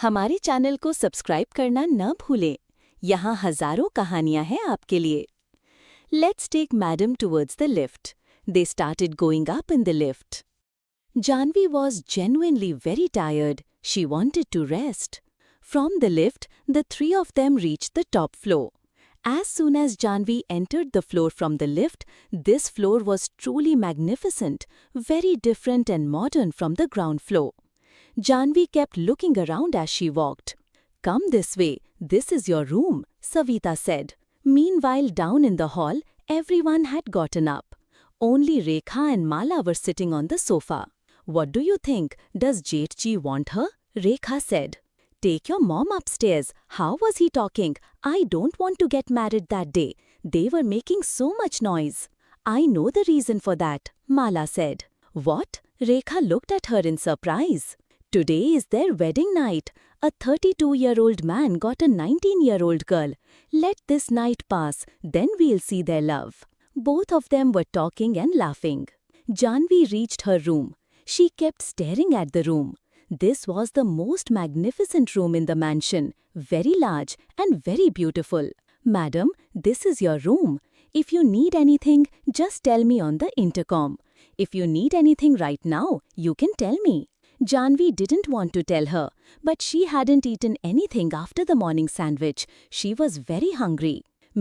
हमारे चैनल को सब्सक्राइब करना न भूलें। यहाँ हजारों कहानियां हैं आपके लिए। Let's take Madam towards the lift. They started going up in the lift. Janvi was genuinely very tired. She wanted to rest. From the lift, the three of them reached the top floor. As soon as Janvi entered the floor from the lift, this floor was truly magnificent, very different and modern from the ground floor. Janvi kept looking around as she walked. "Come this way, this is your room," Savita said. Meanwhile, down in the hall, everyone had gotten up. Only Rekha and Mala were sitting on the sofa. "What do you think? Does Jetji want her?" Rekha said. "Take your mom upstairs. How was he talking? I don't want to get married that day. They were making so much noise." "I know the reason for that," Mala said. "What?" Rekha looked at her in surprise. "Today is their wedding night. A 32-year-old man got a 19-year-old girl. Let this night pass, then we'll see their love." Both of them were talking and laughing. Janvi reached her room. She kept staring at the room. This was the most magnificent room in the mansion, very large and very beautiful. "Madam, this is your room. If you need anything, just tell me on the intercom. If you need anything right now, you can tell me." Janvi didn't want to tell her, but she hadn't eaten anything after the morning sandwich. She was very hungry.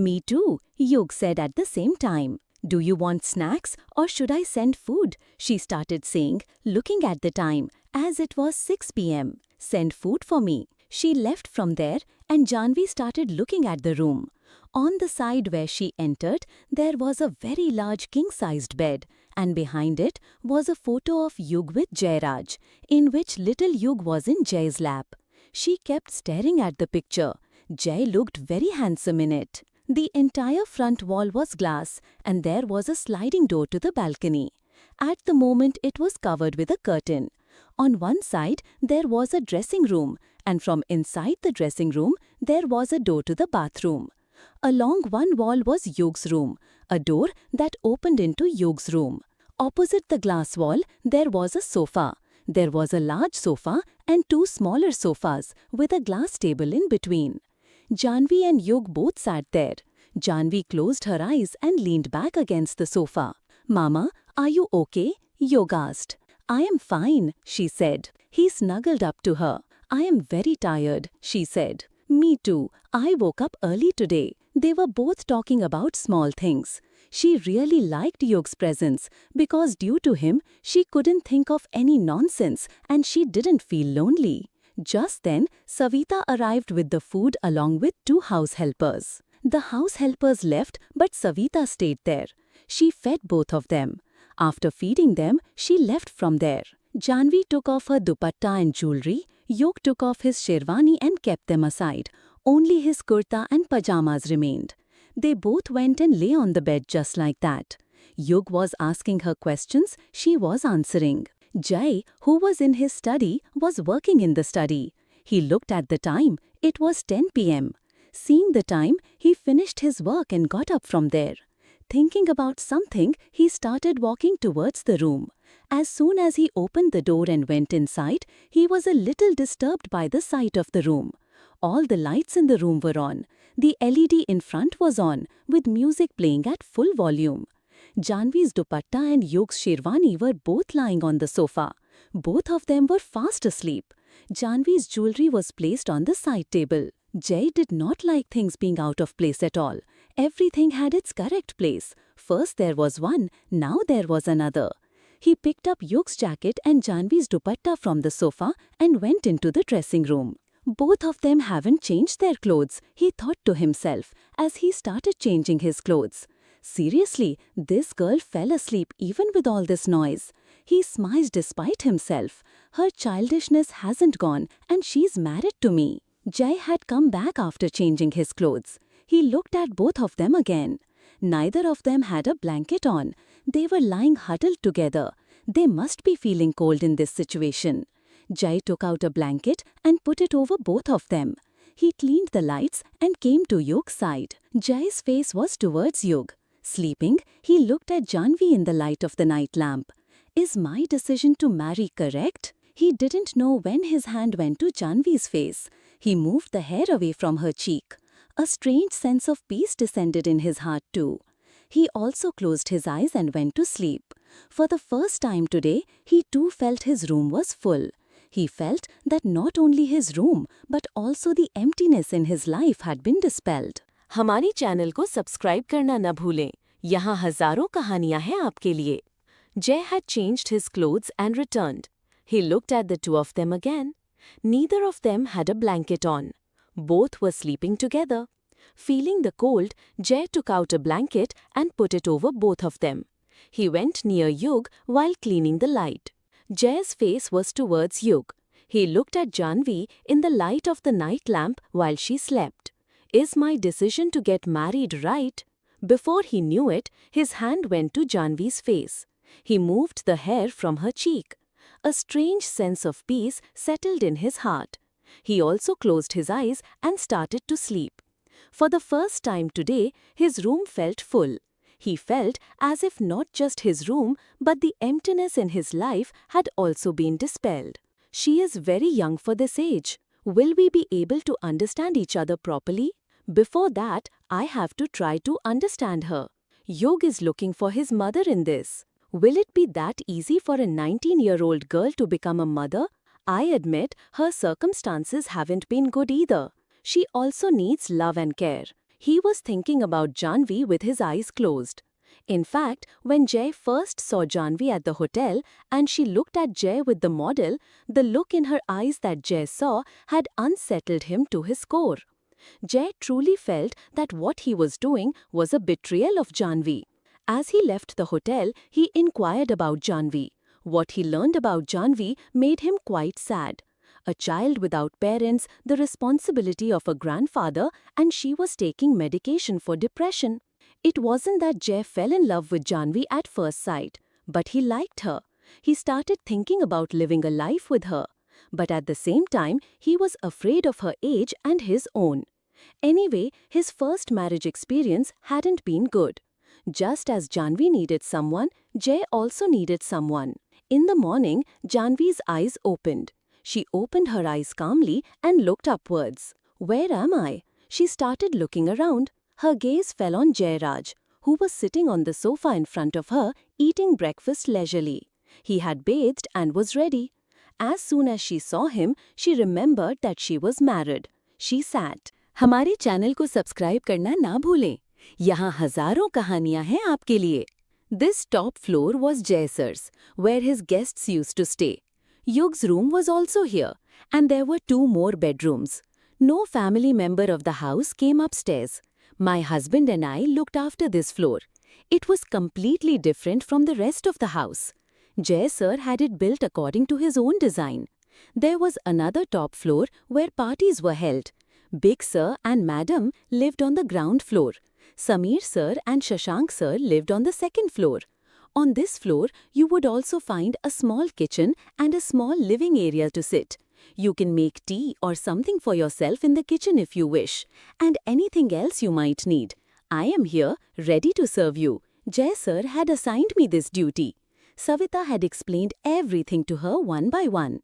"Me too," Yug said at the same time. "Do you want snacks or should I send food?" she started saying, looking at the time, as it was 6 p.m. "Send food for me." She left from there and Janvi started looking at the room. On the side where she entered, there was a very large king-sized bed, and behind it was a photo of Yug with Jai Raj, in which little Yug was in Jai's lap. She kept staring at the picture. Jai looked very handsome in it. The entire front wall was glass, and there was a sliding door to the balcony. At the moment, it was covered with a curtain. On one side, there was a dressing room, and from inside the dressing room, there was a door to the bathroom. Along one wall was Yug's room, a door that opened into Yug's room. Opposite the glass wall, there was a sofa. There was a large sofa and two smaller sofas with a glass table in between. Janvi and Yug both sat there. Janvi closed her eyes and leaned back against the sofa. "Mama, are you okay?" Yug asked. "I am fine," she said. He snuggled up to her. "I am very tired," she said. "Me too. I woke up early today." They were both talking about small things. She really liked Yug's presence because due to him, she couldn't think of any nonsense and she didn't feel lonely. Just then, Savita arrived with the food along with two house helpers. The house helpers left, but Savita stayed there. She fed both of them. After feeding them, she left from there. Janvi took off her dupatta and jewelry. Yug took off his sherwani and kept them aside. Only his kurta and pajamas remained. They both went and lay on the bed just like that. Yug was asking her questions, she was answering. Jai, who was in his study, was working in the study. He looked at the time. It was 10 p.m. Seeing the time, he finished his work and got up from there. Thinking about something, he started walking towards the room. As soon as he opened the door and went inside, he was a little disturbed by the sight of the room. All the lights in the room were on. The LED in front was on, with music playing at full volume. Janvi's dupatta and Yug's sherwani were both lying on the sofa. Both of them were fast asleep. Janvi's jewelry was placed on the side table. Jai did not like things being out of place at all. Everything had its correct place. First there was one, now there was another. He picked up Yug's jacket and Janvi's dupatta from the sofa and went into the dressing room. Both of them haven't changed their clothes, he thought to himself as he started changing his clothes. Seriously, this girl fell asleep even with all this noise. He smiled despite himself. Her childishness hasn't gone and she's married to me. Jai had come back after changing his clothes. He looked at both of them again. Neither of them had a blanket on. They were lying huddled together. They must be feeling cold in this situation. Jai took out a blanket and put it over both of them. He cleaned the lights and came to Yug's side. Jai's face was towards Yug. Sleeping, he looked at Janvi in the light of the night lamp. "Is my decision to marry correct?" He didn't know when his hand went to Janvi's face. He moved the hair away from her cheek. A strange sense of peace descended in his heart too. He also closed his eyes and went to sleep. For the first time today, he too felt his room was full. He felt that not only his room, but also the emptiness in his life had been dispelled. हमारी channel को subscribe करना न भूलें। यहाँ हजारों कहानियाँ हैं आपके लिए। Jai had changed his clothes and returned. He looked at the two of them again. Neither of them had a blanket on. Both were sleeping together. Feeling the cold, Jai took out a blanket and put it over both of them. He went near Yug while cleaning the light. Jai's face was towards Yug. He looked at Janvi in the light of the night lamp while she slept. Is my decision to get married right? Before he knew it, his hand went to Janvi's face. He moved the hair from her cheek. A strange sense of peace settled in his heart. He also closed his eyes and started to sleep. For the first time today, his room felt full. He felt as if not just his room, but the emptiness in his life had also been dispelled. She is very young for this age. Will we be able to understand each other properly? Before that, I have to try to understand her. Yog is looking for his mother in this. Will it be that easy for a 19-year-old girl to become a mother? I admit her circumstances haven't been good either. She also needs love and care. He was thinking about Janvi with his eyes closed. In fact, when Jai first saw Janvi at the hotel and she looked at Jai with the model, the look in her eyes that Jai saw had unsettled him to his core. Jai truly felt that what he was doing was a betrayal of Janvi. As he left the hotel, he inquired about Janvi. What he learned about Janvi made him quite sad. A child without parents, the responsibility of a grandfather, and she was taking medication for depression. It wasn't that Jai fell in love with Janvi at first sight, but he liked her. He started thinking about living a life with her. But at the same time, he was afraid of her age and his own. Anyway, his first marriage experience hadn't been good. Just as Janvi needed someone, Jai also needed someone. In the morning, Janvi's eyes opened. She opened her eyes calmly and looked upwards. Where am I? She started looking around. Her gaze fell on Jai Raj, who was sitting on the sofa in front of her, eating breakfast leisurely. He had bathed and was ready. As soon as she saw him, she remembered that she was married. She sat. हमारे channel को subscribe करना ना भूलें। यहाँ हजारों कहानियाँ हैं आपके लिए। This top floor was Jai Sir's, where his guests used to stay. Yug's room was also here, and there were 2 more bedrooms. No family member of the house came upstairs. My husband and I looked after this floor. It was completely different from the rest of the house. Jai Sir had it built according to his own design. There was another top floor where parties were held. Big Sir and Madam lived on the ground floor. Sameer Sir and Shashank Sir lived on the second floor. On this floor, you would also find a small kitchen and a small living area to sit. You can make tea or something for yourself in the kitchen if you wish, and anything else you might need. I am here, ready to serve you. Jai Sir had assigned me this duty. Savita had explained everything to her one by one.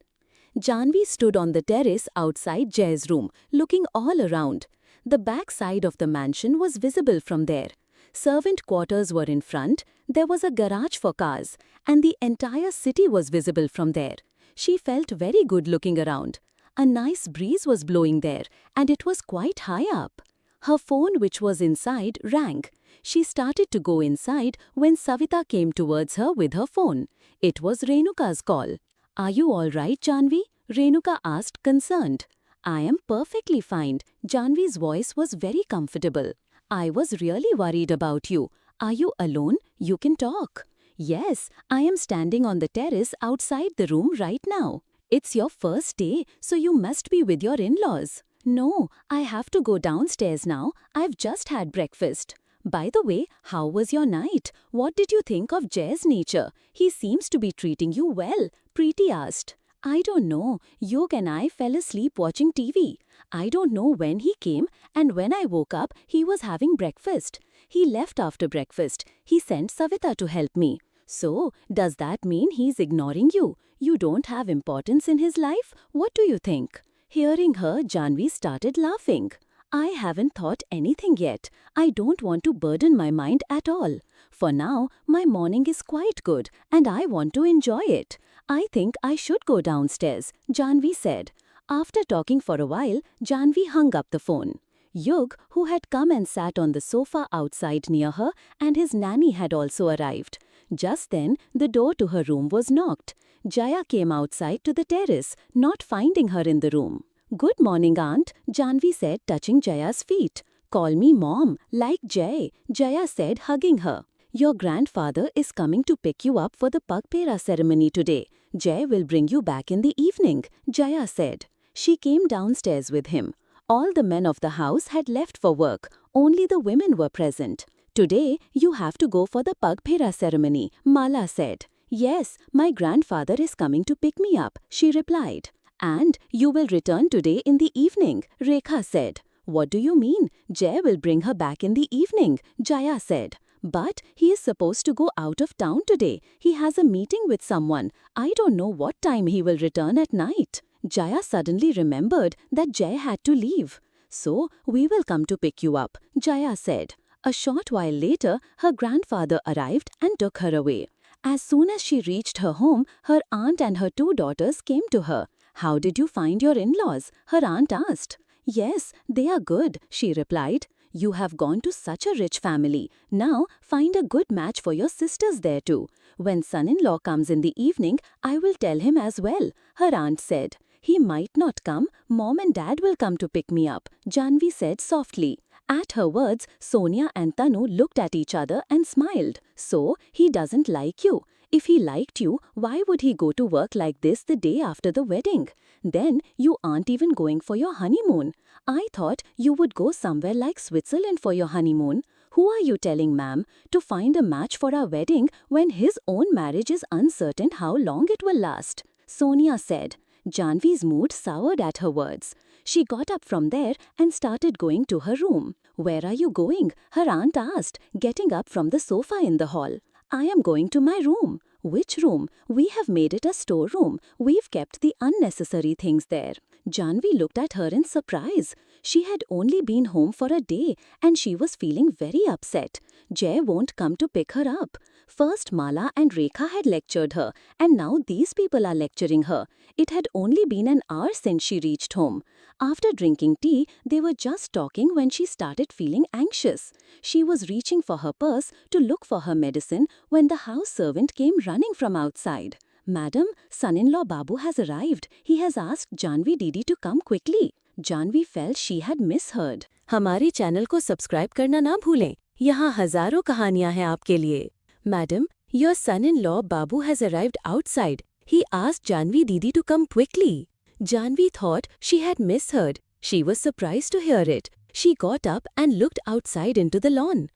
Janvi stood on the terrace outside Jai's room, looking all around. The back side of the mansion was visible from there. Servant quarters were in front, there was a garage for cars, and the entire city was visible from there. She felt very good looking around. A nice breeze was blowing there, and it was quite high up. Her phone, which was inside, rang. She started to go inside when Savita came towards her with her phone. It was Renuka's call. Are you all right, Janvi? Renuka asked, concerned. I am perfectly fine. Janvi's voice was very comfortable. I was really worried about you. Are you alone? You can talk. Yes, I am standing on the terrace outside the room right now. It's your first day, so you must be with your in-laws. No, I have to go downstairs now. I've just had breakfast. By the way, how was your night? What did you think of Jai's nature? He seems to be treating you well, Preeti asked. I don't know. Yog and I fell asleep watching TV. I don't know when he came, and when I woke up, he was having breakfast. He left after breakfast. He sent Savita to help me. So, does that mean he's ignoring you? You don't have importance in his life? What do you think? Hearing her, Janvi started laughing. I haven't thought anything yet. I don't want to burden my mind at all. For now, my morning is quite good and I want to enjoy it. I think I should go downstairs, Janvi said. After talking for a while, Janvi hung up the phone. Yug, who had come and sat on the sofa outside near her, and his nanny had also arrived. Just then, the door to her room was knocked. Jaya came outside to the terrace, not finding her in the room. "Good morning, Aunt," Janvi said, touching Jaya's feet. "Call me Mom, like Jai," Jaya said, hugging her. "Your grandfather is coming to pick you up for the Pagpera ceremony today. Jai will bring you back in the evening," Jaya said. She came downstairs with him. All the men of the house had left for work. Only the women were present. "Today, you have to go for the Pagpera ceremony," Mala said. "Yes, my grandfather is coming to pick me up," she replied. "And you will return today in the evening," Rekha said. "What do you mean? Jai will bring her back in the evening," Jaya said. "But he is supposed to go out of town today. He has a meeting with someone. I don't know what time he will return at night." Jaya suddenly remembered that Jai had to leave. "So, we will come to pick you up," Jaya said. A short while later, her grandfather arrived and took her away. As soon as she reached her home, her aunt and her two daughters came to her. "How did you find your in-laws?" her aunt asked. "Yes, they are good," she replied. "You have gone to such a rich family. Now, find a good match for your sisters there too. When son-in-law comes in the evening, I will tell him as well," her aunt said. "He might not come. Mom and Dad will come to pick me up," Janvi said softly. At her words, Sonia and Tanu looked at each other and smiled. "So, he doesn't like you. If he liked you, why would he go to work like this the day after the wedding? Then, you aren't even going for your honeymoon. I thought you would go somewhere like Switzerland for your honeymoon. Who are you telling, ma'am, to find a match for our wedding when his own marriage is uncertain how long it will last?" Sonia said. Janvi's mood soured at her words. She got up from there and started going to her room. "Where are you going?" her aunt asked, getting up from the sofa in the hall. "I am going to my room." "Which room?" "We have made it a storeroom. We've kept the unnecessary things there." Janvi looked at her in surprise. She had only been home for a day and she was feeling very upset. Jai won't come to pick her up. First Mala and Rekha had lectured her and now these people are lecturing her. It had only been an hour since she reached home. After drinking tea, they were just talking when she started feeling anxious. She was reaching for her purse to look for her medicine when the house servant came running from outside. "Madam, son-in-law Babu has arrived. He has asked Janvi Didi to come quickly." Janvi felt she had misheard. हमारे channel को subscribe करना ना भूलें। यहाँ हजारों कहानियाँ हैं आपके लिए। "Madam, your son-in-law Babu has arrived outside. He asked Janvi Didi to come quickly." Janvi thought she had misheard. She was surprised to hear it. She got up and looked outside into the lawn.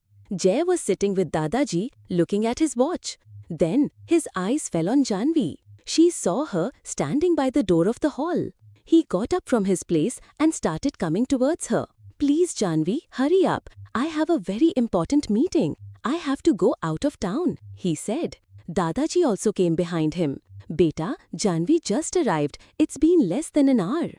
Jai was sitting with Dadaji, looking at his watch. Then his eyes fell on Janvi. She saw her standing by the door of the hall. He got up from his place and started coming towards her. "Please, Janvi, hurry up. I have a very important meeting. I have to go out of town," he said. Dadaji also came behind him. "Beta, Janvi just arrived. It's been less than an hour."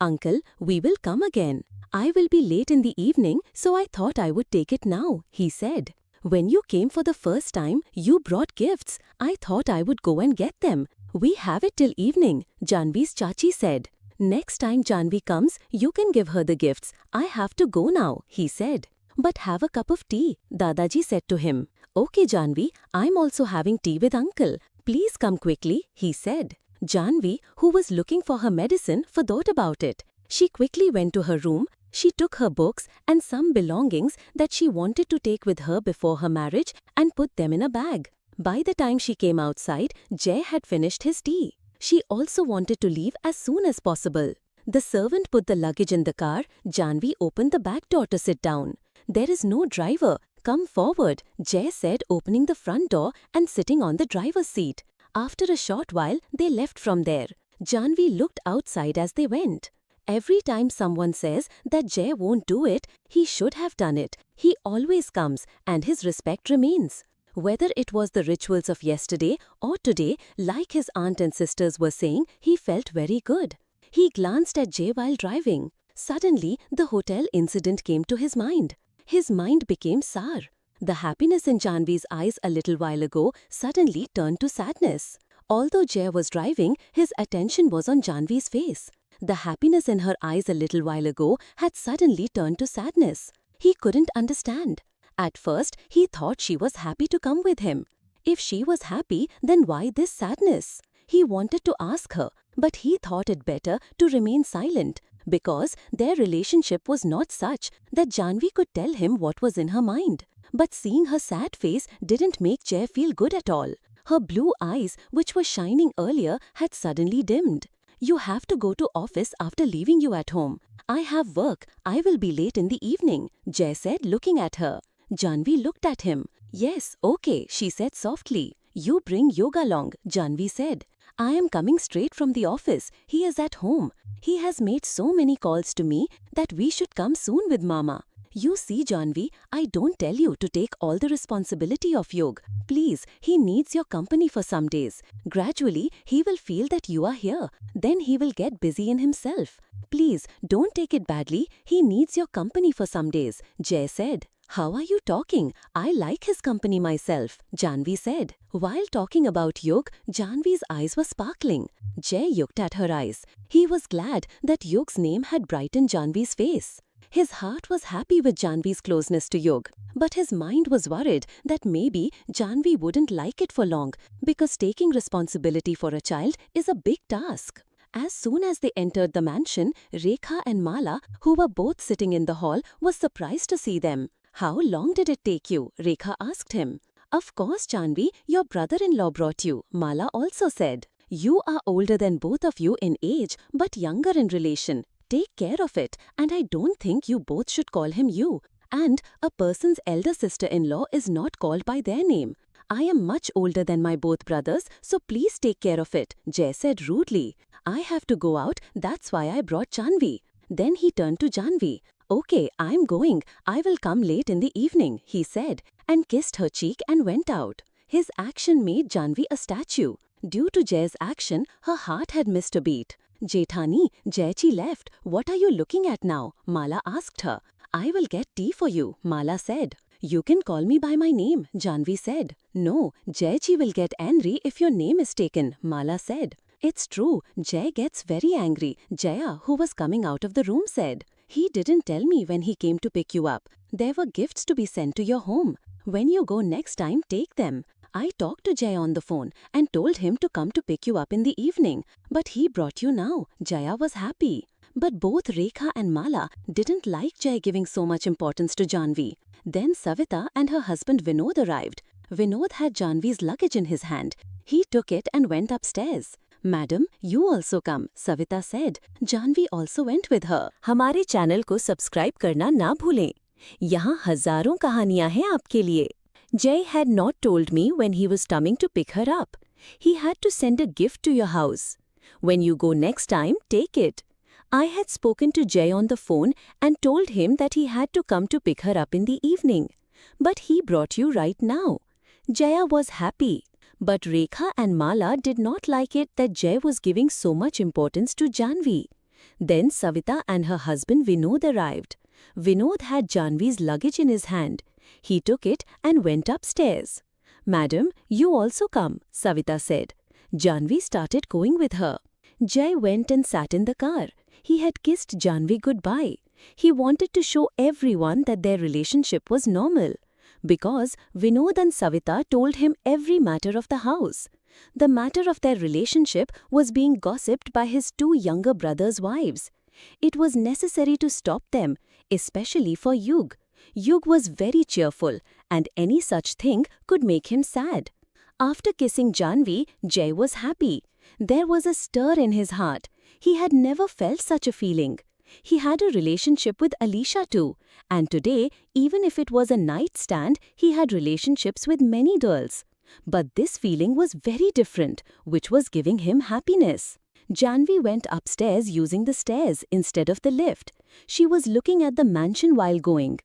"Uncle, we will come again. I will be late in the evening, so I thought I would take it now," he said. "When you came for the first time, you brought gifts. I thought I would go and get them. We have it till evening," Janvi's Chachi said. "Next time Janvi comes, you can give her the gifts. I have to go now," he said. "But have a cup of tea," Dadaji said to him. "Okay, Janvi, I'm also having tea with uncle. Please come quickly," he said. Janvi, who was looking for her medicine, forgot about it. She quickly went to her room. She took her books and some belongings that she wanted to take with her before her marriage and put them in a bag. By the time she came outside, Jai had finished his tea. She also wanted to leave as soon as possible. The servant put the luggage in the car. Janvi opened the back door to sit down. "There is no driver. Come forward," Jai said, opening the front door and sitting on the driver's seat. After a short while, they left from there. Janvi looked outside as they went. Every time someone says that Jai won't do it, he should have done it. He always comes and his respect remains. Whether it was the rituals of yesterday or today, like his aunt and sisters were saying, he felt very good. He glanced at Jay while driving. Suddenly, the hotel incident came to his mind. His mind became sour. The happiness in Janvi's eyes a little while ago suddenly turned to sadness. Although Jay was driving, his attention was on Janvi's face. The happiness in her eyes a little while ago had suddenly turned to sadness. He couldn't understand. At first, he thought she was happy to come with him. If she was happy, then why this sadness? He wanted to ask her, but he thought it better to remain silent because their relationship was not such that Janvi could tell him what was in her mind. But seeing her sad face didn't make Jay feel good at all. Her blue eyes, which were shining earlier, had suddenly dimmed. "You have to go to office after leaving you at home. I have work. I will be late in the evening," Jay said, looking at her. Janvi looked at him. "Yes, okay," she said softly. "You bring Yoga along," Janvi said. "I am coming straight from the office. He is at home. He has made so many calls to me that we should come soon with Mama. You see, Janvi, I don't tell you to take all the responsibility of Yog. Please, he needs your company for some days. Gradually, he will feel that you are here. Then he will get busy in himself. Please, don't take it badly. He needs your company for some days," Jay said. "How are you talking? I like his company myself," Janvi said. While talking About Yog, Janvi's eyes were sparkling. Jay looked at her eyes. He was glad that Yog's name had brightened Janvi's face. His heart was happy with Janvi's closeness to Yog, but his mind was worried that maybe Janvi wouldn't like it for long because taking responsibility for a child is a big task. As soon as they entered the mansion, Rekha and Mala, who were both sitting in the hall, were surprised to see them. "How long did it take you?" Rekha asked him. "Of course, Janvi, your brother-in-law brought you," Mala also said. "You are older than both of you in age, but younger in relation. Take care of it, and I don't think you both should call him you. And a person's elder sister-in-law is not called by their name. I am much older than my both brothers, so please take care of it," Jay said rudely. "I have to go out, that's why I brought Janvi." Then he turned to Janvi. "Okay, I'm going. I will come late in the evening," he said, and kissed her cheek and went out. His action made Janvi a statue. Due to Jay's action, her heart had missed a beat. "Jethani, Jaichi left. What are you looking at now?" Mala asked her. "I will get tea for you," Mala said. "You can call me by my name," Janvi said. "No, Jaichi will get angry if your name is taken," Mala said. "It's true, Jay gets very angry," Jaya, who was coming out of the room, said. "He didn't tell me when he came to pick you up. There were gifts to be sent to your home. When you go next time, take them. I talked to Jay on the phone and told him to come to pick you up in the evening. But he brought you now." Jaya was happy. But both Rekha and Mala didn't like Jay giving so much importance to Janvi. Then Savita and her husband Vinod arrived. Vinod had Janvi's luggage in his hand. He took it and went upstairs. "Madam, you also come," Savita said. Janvi also went with her. हमारे channel को subscribe करना ना भूलें। यहाँ हजारों कहानियाँ हैं आपके लिए। Jay had not told me when he was coming to pick her up. He had to send a gift to your house. When you go next time, take it. I had spoken to Jay on the phone and told him that he had to come to pick her up in the evening. But he brought you right now. Jaya was happy. But Rekha and Mala did not like it that Jay was giving so much importance to Janvi. Then Savita and her husband Vinod arrived. Vinod had Janvi's luggage in his hand. He took it and went upstairs. "Madam, you also come," Savita said. Janvi started going with her. Jay went and sat in the car. He had kissed Janvi goodbye. He wanted to show everyone that their relationship was normal. Because Vinod and Savita told him every matter of the house. The matter of their relationship was being gossiped by his two younger brothers' wives. It was necessary to stop them, especially for Yug. Yug was very cheerful, and any such thing could make him sad. After kissing Janvi, Jay was happy. There was a stir in his heart. He had never felt such a feeling. He had a relationship with Alisha too, and today, even if it was a nightstand, he had relationships with many girls. But this feeling was very different, which was giving him happiness. Janvi went upstairs using the stairs instead of the lift. She was looking at the mansion while going.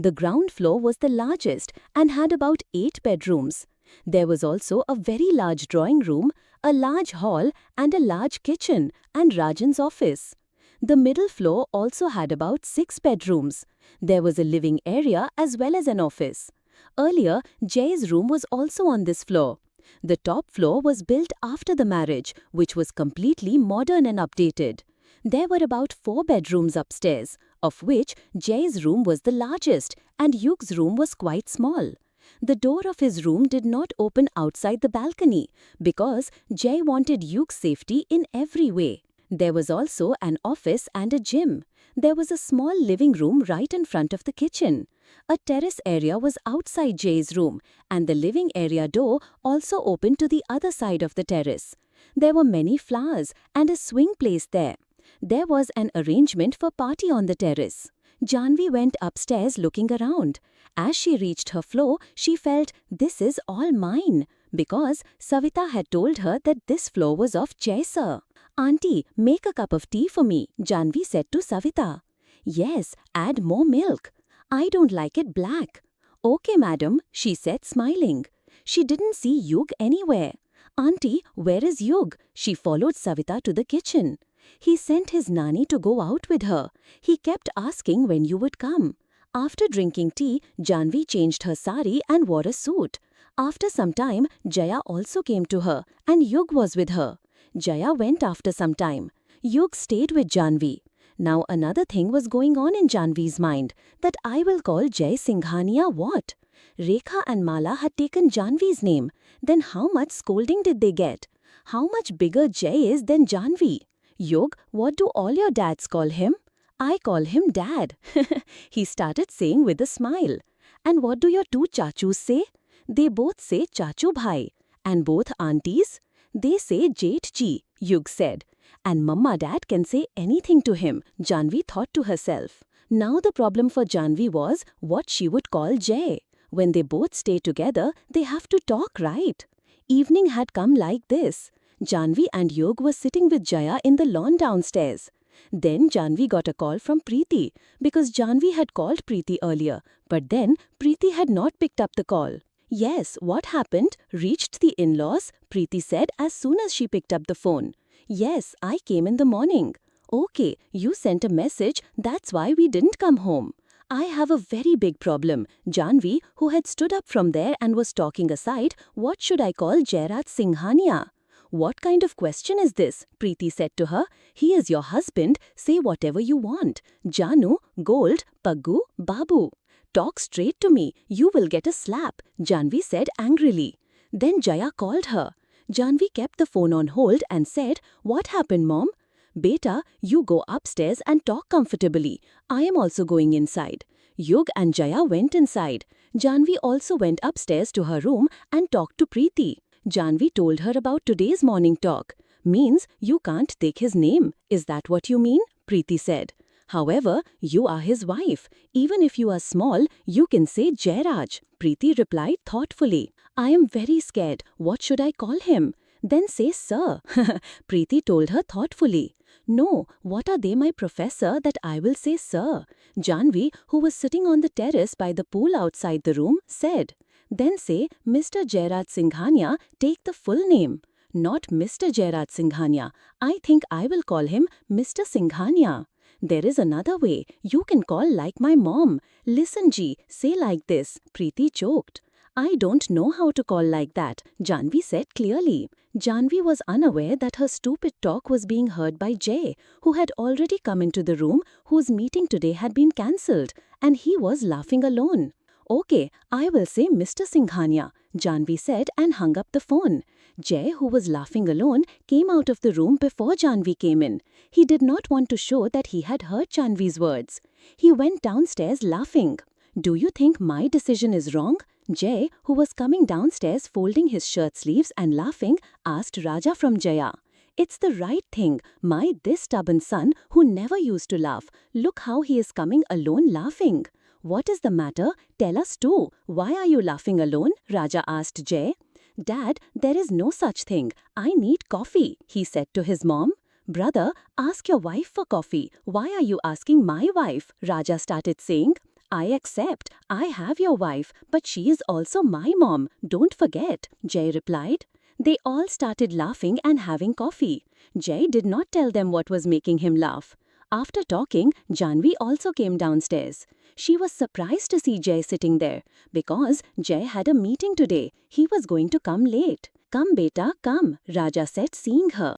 The ground floor was the largest and had about 8 bedrooms. There was also a very large drawing room, a large hall, and a large kitchen, and Rajan's office. The middle floor also had about 6 bedrooms. There was a living area as well as an office. Earlier, Jai's room was also on this floor. The top floor was built after the marriage, which was completely modern and updated. There were about 4 bedrooms upstairs, of which Jai's room was the largest and Yug's room was quite small. The door of his room did not open outside the balcony because Jai wanted Yug's safety in every way. There was also an office and a gym. There was a small living room right in front of the kitchen. A terrace area was outside Jai's room, and the living area door also opened to the other side of the terrace. There were many flowers and a swing placed there. There was an arrangement for party on the terrace. Janvi went upstairs looking around. As she reached her floor, she felt, "This is all mine," because Savita had told her that this floor was of Jai sir. "Auntie, make a cup of tea for me," Janvi said to Savita. "Yes, add more milk." "I don't like it black." "Okay, madam," she said smiling. She didn't see Yug anywhere. "Auntie, where is Yug?" She followed Savita to the kitchen. "He sent his Nani to go out with her. He kept asking when you would come." After drinking tea, Janvi changed her sari and wore a suit. After some time, Jaya also came to her, and Yug was with her. Jaya went after some time. Yug stayed with Janvi. Now another thing was going on in Janvi's mind, that I will call Jai Singhania what? Rekha and Mala had taken Janvi's name. Then how much scolding did they get? How much bigger Jai is than Janvi? "Yug, what do all your dads call him?" "I call him Dad," he started saying with a smile. "And what do your 2 chachus say?" "They both say Chachu Bhai." "And both aunties?" "They say Jeth Ji," Yug said. "And Mama Dad can say anything to him," Janvi thought to herself. Now the problem for Janvi was what she would call Jai. When they both stay together, they have to talk, right? Evening had come like this. Janvi and Yug were sitting with Jaya in the lawn downstairs. Then Janvi got a call from Preeti because Janvi had called Preeti earlier, but then Preeti had not picked up the call. "Yes, what happened? Reached the in-laws?" Preeti said as soon as she picked up the phone. "Yes, I came in the morning." "Okay, you sent a message, that's why we didn't come home." "I have a very big problem." Janvi, who had stood up from there and was talking aside, "What should I call Jai Raj Singhania?" "What kind of question is this?" Preeti said to her. "He is your husband, say whatever you want. Janu, Gold, Paggu, Babu. Talk straight to me, you will get a slap," Janvi said angrily. Then Jaya called her. Janvi kept the phone on hold and said, "What happened, Mom?" "Beta, you go upstairs and talk comfortably. I am also going inside." Yug and Jaya went inside. Janvi also went upstairs to her room and talked to Preeti. Janvi told her about today's morning talk. "Means you can't take his name. Is that what you mean?" Preeti said. "However, you are his wife. Even if you are small, you can say Jai Raj." Preeti replied thoughtfully. "I am very scared. What should I call him?" "Then say sir." Preeti told her thoughtfully. "No, what are they, my professor, that I will say sir?" Janvi, who was sitting on the terrace by the pool outside the room, said. "Then say Mr. Jai Raj Singhania, take the full name." "Not Mr. Jai Raj Singhania. I think I will call him Mr. Singhania." "There is another way. You can call like my mom." "Listen ji, say like this." Preeti joked. "I don't know how to call like that," Janvi said clearly. Janvi was unaware that her stupid talk was being heard by Jai, who had already come into the room, whose meeting today had been cancelled, and he was laughing alone. "Okay, I will say Mr. Singhania," Janvi said and hung up the phone. Jai, who was laughing alone, came out of the room before Janvi came in. He did not want to show that he had heard Janvi's words. He went downstairs laughing. "Do you think my decision is wrong?" Jai, who was coming downstairs folding his shirt sleeves and laughing, asked Raja from Jaya. "It's the right thing. This stubborn son who never used to laugh. Look how he is coming alone laughing." "What is the matter? Tell us too. Why are you laughing alone?" Raja asked Jai. "Dad, there is no such thing. I need coffee," he said to his mom. "Brother, ask your wife for coffee. Why are you asking my wife?" Raja started saying. I accept. I have your wife, but she is also my mom. Don't forget, Jai replied. They all started laughing and having coffee. Jai did not tell them what was making him laugh. After talking, Janvi also came downstairs. She was surprised to see Jai sitting there because Jai had a meeting today. He was going to come late. Come beta, come, Raja said seeing her.